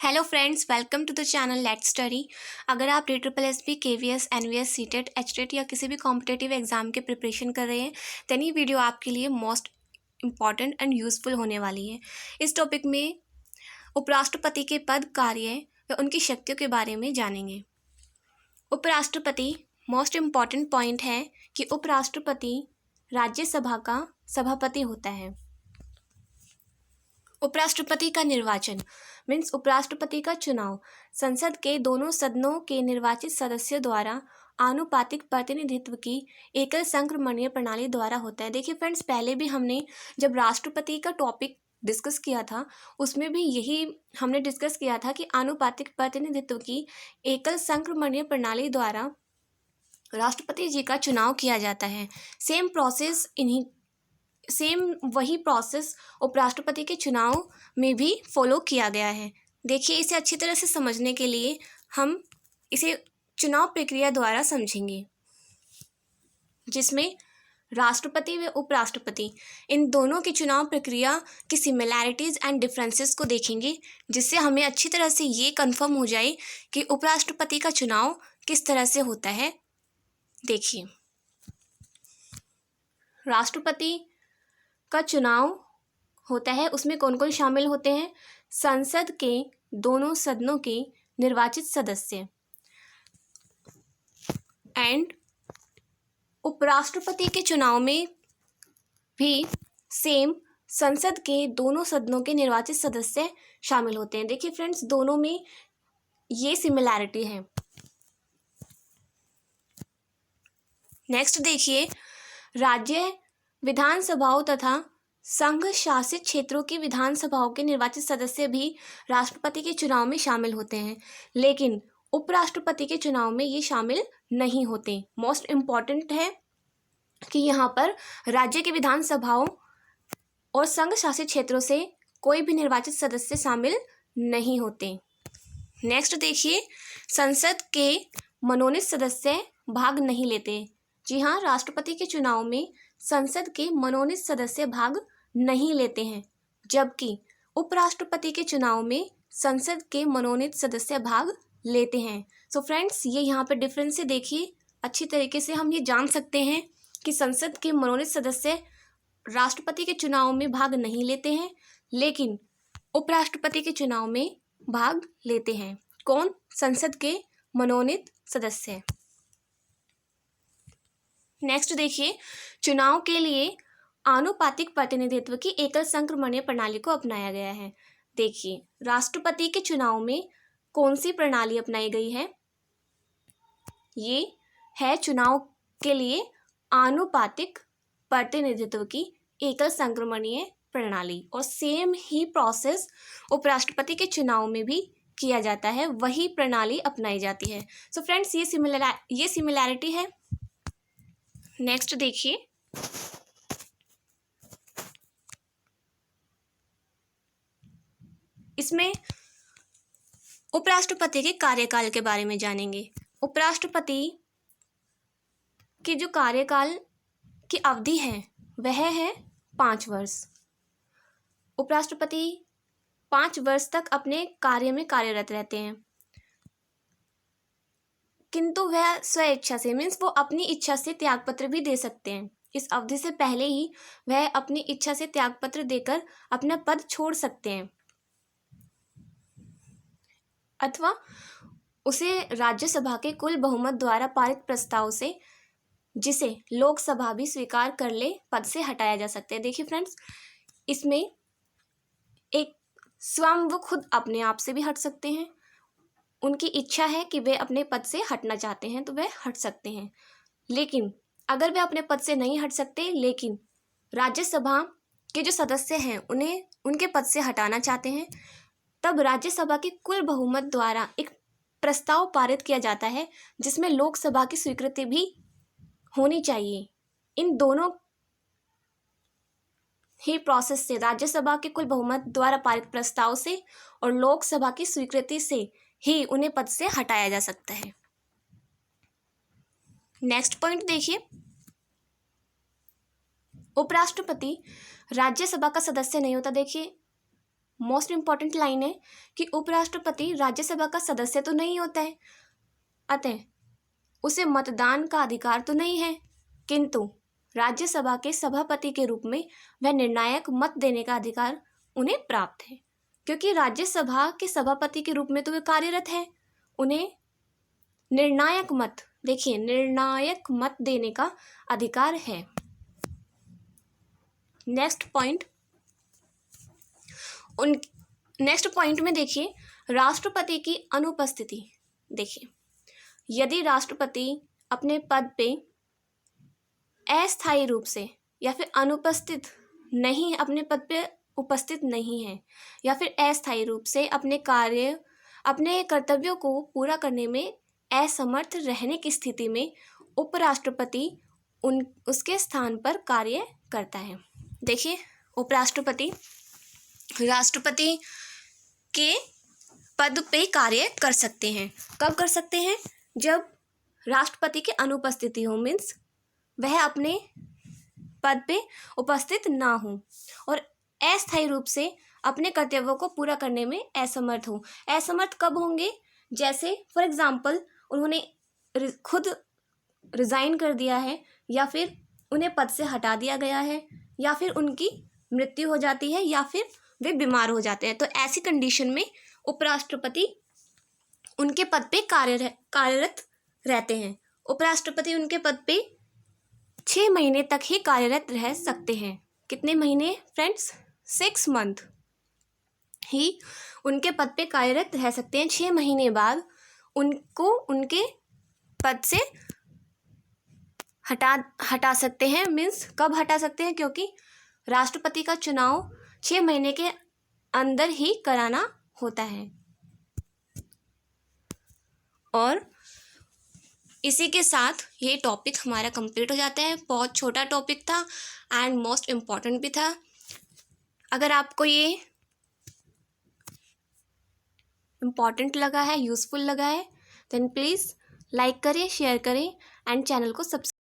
Hello friends, welcome to the channel let's study. अगर आप DSSB, KVS, NVS, CTET, HTET या किसी भी कॉम्पिटेटिव एग्जाम के प्रिपरेशन कर रहे हैं तो ये वीडियो आपके लिए मोस्ट इम्पॉर्टेंट एंड यूजफुल होने वाली है। इस टॉपिक में उपराष्ट्रपति के पद, कार्य व उनकी शक्तियों के बारे में जानेंगे। उपराष्ट्रपति मोस्ट इम्पॉर्टेंट पॉइंट है कि उपराष्ट्रपति राज्यसभा का सभापति होता है। उपराष्ट्रपति का निर्वाचन मीन्स उपराष्ट्रपति का चुनाव संसद के दोनों सदनों के निर्वाचित सदस्यों द्वारा आनुपातिक प्रतिनिधित्व की एकल संक्रमणीय प्रणाली द्वारा होता है। देखिए फ्रेंड्स, पहले भी हमने जब राष्ट्रपति का टॉपिक डिस्कस किया था उसमें भी यही हमने डिस्कस किया था कि आनुपातिक प्रतिनिधित्व की एकल संक्रमणीय प्रणाली द्वारा राष्ट्रपति जी का चुनाव किया जाता है। सेम वही प्रोसेस उपराष्ट्रपति के चुनाव में भी फॉलो किया गया है। देखिए, इसे अच्छी तरह से समझने के लिए हम इसे चुनाव प्रक्रिया द्वारा समझेंगे, जिसमें राष्ट्रपति व उपराष्ट्रपति इन दोनों की चुनाव प्रक्रिया की सिमिलैरिटीज़ एंड डिफरेंसेस को देखेंगे, जिससे हमें अच्छी तरह से ये कंफर्म हो जाए कि उपराष्ट्रपति का चुनाव किस तरह से होता है। देखिए, राष्ट्रपति का चुनाव होता है, उसमें कौन कौन शामिल होते हैं? संसद के दोनों सदनों के निर्वाचित सदस्य एंड उपराष्ट्रपति के चुनाव में भी सेम संसद के दोनों सदनों के निर्वाचित सदस्य शामिल होते हैं। देखिए फ्रेंड्स, दोनों में ये सिमिलैरिटी है। नेक्स्ट देखिए, राज्य विधानसभाओं तथा संघ शासित क्षेत्रों की विधानसभाओं के निर्वाचित सदस्य भी राष्ट्रपति के चुनाव में शामिल होते हैं, लेकिन उपराष्ट्रपति के चुनाव में ये शामिल नहीं होते। मोस्ट इम्पॉर्टेंट है कि यहाँ पर राज्य की विधानसभाओं और संघ शासित क्षेत्रों से कोई भी निर्वाचित सदस्य शामिल नहीं होते। नेक्स्ट देखिए, संसद के मनोनीत सदस्य भाग नहीं लेते। जी हाँ, राष्ट्रपति के चुनाव में संसद के मनोनीत सदस्य भाग नहीं लेते हैं, जबकि उपराष्ट्रपति के चुनाव में संसद के मनोनीत सदस्य भाग लेते हैं। सो फ्रेंड्स, ये यहाँ पे डिफरेंस से देखिए, अच्छी तरीके से हम ये जान सकते हैं कि संसद के मनोनीत सदस्य राष्ट्रपति के चुनाव में भाग नहीं लेते हैं, लेकिन उपराष्ट्रपति के चुनाव में भाग लेते हैं। कौन? संसद के मनोनीत सदस्य। नेक्स्ट देखिए, चुनाव के लिए आनुपातिक प्रतिनिधित्व की एकल संक्रमणीय प्रणाली को अपनाया गया है। देखिए, राष्ट्रपति के चुनाव में कौन सी प्रणाली अपनाई गई है? ये है चुनाव के लिए आनुपातिक प्रतिनिधित्व की एकल संक्रमणीय प्रणाली, और सेम ही प्रोसेस उपराष्ट्रपति के चुनाव में भी किया जाता है, वही प्रणाली अपनाई जाती है। सो फ्रेंड्स, ये सिमिलैरिटी है। नेक्स्ट देखिए, इसमें उपराष्ट्रपति के कार्यकाल के बारे में जानेंगे। उपराष्ट्रपति की जो कार्यकाल की अवधि है वह है 5 वर्ष। उपराष्ट्रपति 5 वर्ष तक अपने कार्य में कार्यरत रहते हैं, किंतु वह स्वेच्छा से मीन्स वो अपनी इच्छा से त्यागपत्र भी दे सकते हैं। इस अवधि से पहले ही वह अपनी इच्छा से त्यागपत्र देकर अपना पद छोड़ सकते हैं, अथवा उसे राज्यसभा के कुल बहुमत द्वारा पारित प्रस्ताव से, जिसे लोकसभा भी स्वीकार कर ले, पद से हटाया जा सकता है। देखिए फ्रेंड्स, इसमें एक स्वयं वो खुद अपने आप से भी हट सकते हैं। उनकी इच्छा है कि वे अपने पद से हटना चाहते हैं तो वे हट सकते हैं, लेकिन अगर वे अपने पद से नहीं हट सकते, लेकिन राज्यसभा के जो सदस्य हैं उन्हें उनके पद से हटाना चाहते हैं, तब राज्यसभा के कुल बहुमत द्वारा एक प्रस्ताव पारित किया जाता है, जिसमें लोकसभा की स्वीकृति भी होनी चाहिए। इन दोनों ही प्रोसेस से, राज्यसभा के कुल बहुमत द्वारा पारित प्रस्ताव से और लोकसभा की स्वीकृति से ही उन्हें पद से हटाया जा सकता है। नेक्स्ट पॉइंट देखिए, उपराष्ट्रपति राज्यसभा का सदस्य नहीं होता। देखिए, मोस्ट इम्पॉर्टेंट लाइन है कि उपराष्ट्रपति राज्यसभा का सदस्य तो नहीं होता है, अतः उसे मतदान का अधिकार तो नहीं है, किंतु राज्यसभा के सभापति के रूप में वह निर्णायक मत देने का अधिकार उन्हें प्राप्त है, क्योंकि राज्यसभा के सभापति के रूप में तो वे कार्यरत हैं। उन्हें निर्णायक मत, देखिए, निर्णायक मत देने का अधिकार है। नेक्स्ट पॉइंट में देखिए, राष्ट्रपति की अनुपस्थिति। देखिए, यदि राष्ट्रपति अपने पद पे अस्थायी रूप से या फिर अनुपस्थित नहीं, अपने पद पे उपस्थित नहीं है या फिर अस्थायी रूप से अपने कर्तव्यों को पूरा करने में असमर्थ रहने की स्थिति में उपराष्ट्रपति उसके स्थान पर कार्य करता है। देखिए, उपराष्ट्रपति राष्ट्रपति के पद पे कार्य कर सकते हैं। कब कर सकते हैं? जब राष्ट्रपति की अनुपस्थिति हो, मीन्स वह अपने पद पे उपस्थित ना हो और अस्थायी रूप से अपने कर्तव्यों को पूरा करने में असमर्थ हो। असमर्थ कब होंगे? जैसे फॉर एग्जाम्पल उन्होंने खुद रिज़ाइन कर दिया है, या फिर उन्हें पद से हटा दिया गया है, या फिर उनकी मृत्यु हो जाती है, या फिर वे बीमार हो जाते हैं। तो ऐसी कंडीशन में उपराष्ट्रपति उनके पद पे कार्यरत रहते हैं। उपराष्ट्रपति उनके पद पे 6 महीने तक ही कार्यरत रह सकते हैं। कितने महीने फ्रेंड्स? 6 मंथ ही उनके पद पे कार्यरत रह सकते हैं। 6 महीने बाद उनको उनके पद से हटा सकते हैं। मीन्स कब हटा सकते हैं? क्योंकि राष्ट्रपति का चुनाव 6 महीने के अंदर ही कराना होता है। और इसी के साथ ये टॉपिक हमारा कंप्लीट हो जाता है। बहुत छोटा टॉपिक था एंड मोस्ट इम्पॉर्टेंट भी था। अगर आपको ये इम्पॉर्टेंट लगा है, यूज़फुल लगा है, देन प्लीज़ लाइक करें, शेयर करें एंड चैनल को सब्सक्राइब